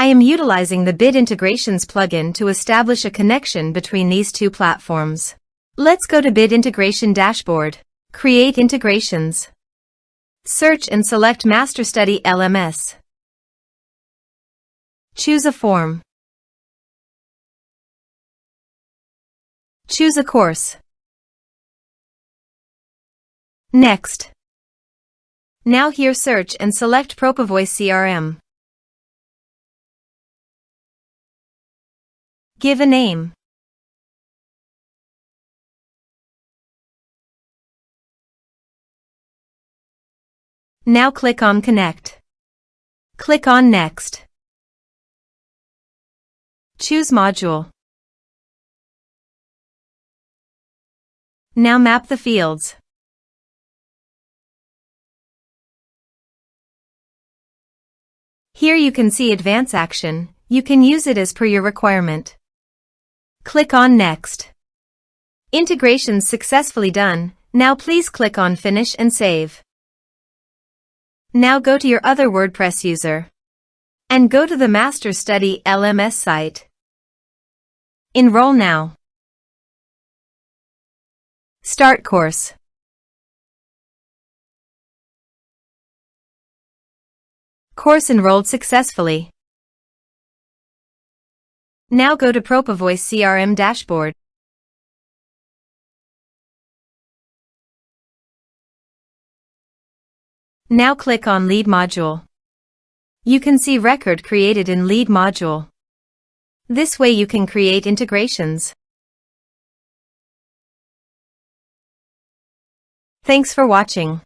I am utilizing the Bit Integrations plugin to establish a connection between these two platforms. Let's go to Bit Integration Dashboard. Create integrations. Search and select MasterStudy LMS. Choose a form. Choose a course. Next. Now here search and select Propovoice CRM. Give a name. Now click on Connect. Click on Next. Choose Module. Now map the fields. Here you can see Advance Action. You can use it as per your requirement. Click on Next. Integrations successfully done. Now please click on Finish and Save. Now go to your other WordPress user and go to the MasterStudy LMS site. Enroll now. Start course. Course enrolled successfully. Now go to Propovoice CRM dashboard. Now click on Lead module. You can see record created in Lead module. This way you can create integrations. Thanks for watching.